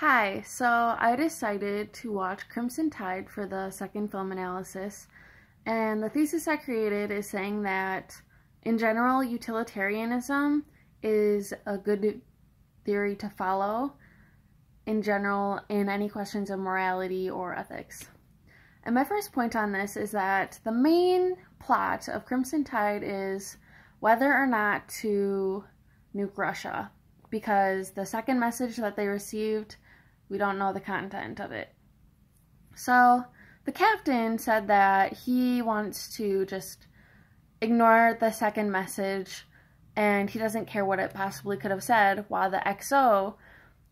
Hi, so I decided to watch Crimson Tide for the second film analysis, and the thesis I created is saying that, in general, utilitarianism is a good theory to follow, in general, in any questions of morality or ethics. And my first point on this is that the main plot of Crimson Tide is whether or not to nuke Russia, because the second message that they received, we don't know the content of it. So the captain said that he wants to just ignore the second message and he doesn't care what it possibly could have said, while the XO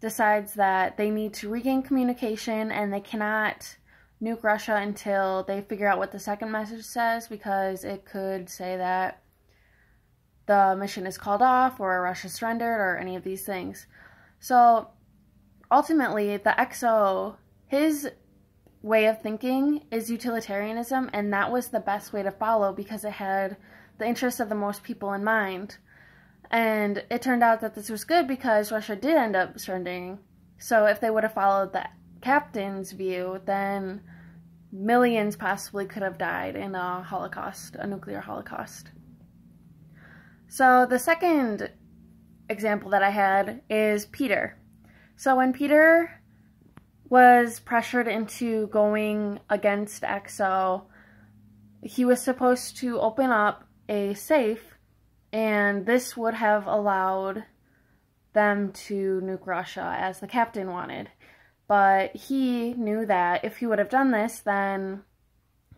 decides that they need to regain communication and they cannot nuke Russia until they figure out what the second message says, because it could say that the mission is called off or Russia surrendered or any of these things. So ultimately, the XO, his way of thinking is utilitarianism, and that was the best way to follow because it had the interests of the most people in mind. And it turned out that this was good because Russia did end up surrendering. So if they would have followed the captain's view, then millions possibly could have died in a holocaust, a nuclear holocaust. So the second example that I had is Peter. So when Peter was pressured into going against XO, he was supposed to open up a safe, and this would have allowed them to nuke Russia as the captain wanted. But he knew that if he would have done this, then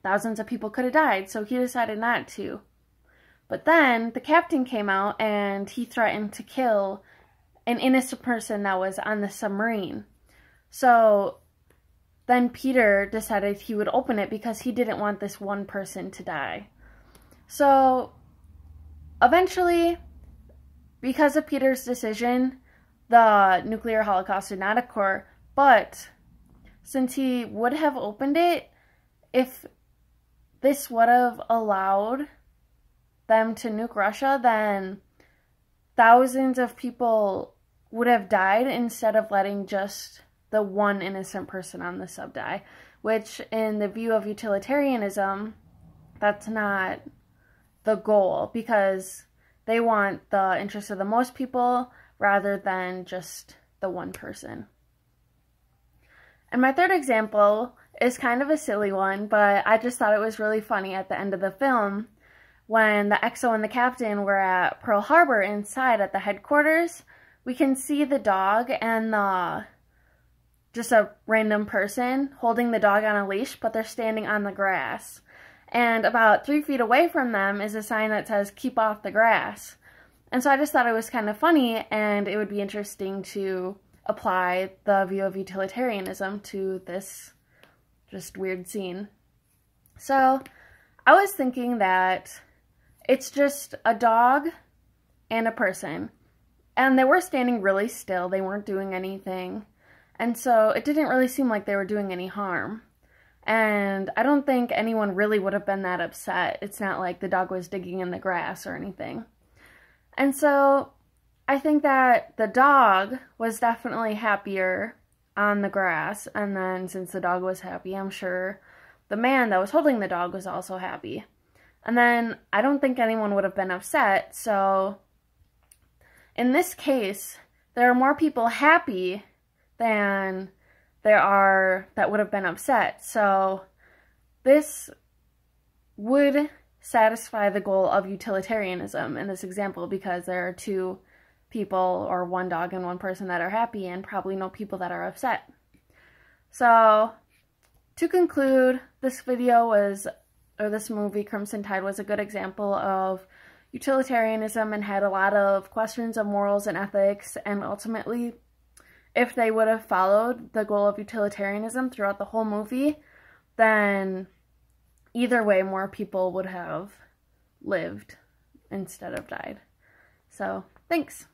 thousands of people could have died, so he decided not to. But then the captain came out and he threatened to kill an innocent person that was on the submarine. So then Peter decided he would open it because he didn't want this one person to die. So eventually, because of Peter's decision, the nuclear holocaust did not occur. But since he would have opened it, if this would have allowed them to nuke Russia, then thousands of people would have died instead of letting just the one innocent person on the sub die, which in the view of utilitarianism, that's not the goal, because they want the interests of the most people rather than just the one person. And my third example is kind of a silly one, but I just thought it was really funny at the end of the film when the XO and the captain were at Pearl Harbor inside at the headquarters. We can see the dog and just a random person holding the dog on a leash, but they're standing on the grass. And about 3 feet away from them is a sign that says, "Keep off the grass." And so I just thought it was kind of funny, and it would be interesting to apply the view of utilitarianism to this just weird scene. So I was thinking that it's just a dog and a person. And they were standing really still. They weren't doing anything. And so it didn't really seem like they were doing any harm. And I don't think anyone really would have been that upset. It's not like the dog was digging in the grass or anything. And so I think that the dog was definitely happier on the grass. And then since the dog was happy, I'm sure the man that was holding the dog was also happy. And then I don't think anyone would have been upset. So in this case, there are more people happy than there are that would have been upset. So this would satisfy the goal of utilitarianism in this example, because there are two people, or one dog and one person, that are happy and probably no people that are upset. So to conclude, this movie, Crimson Tide, was a good example of utilitarianism and had a lot of questions of morals and ethics, and ultimately, if they would have followed the goal of utilitarianism throughout the whole movie, then either way more people would have lived instead of died. So, thanks!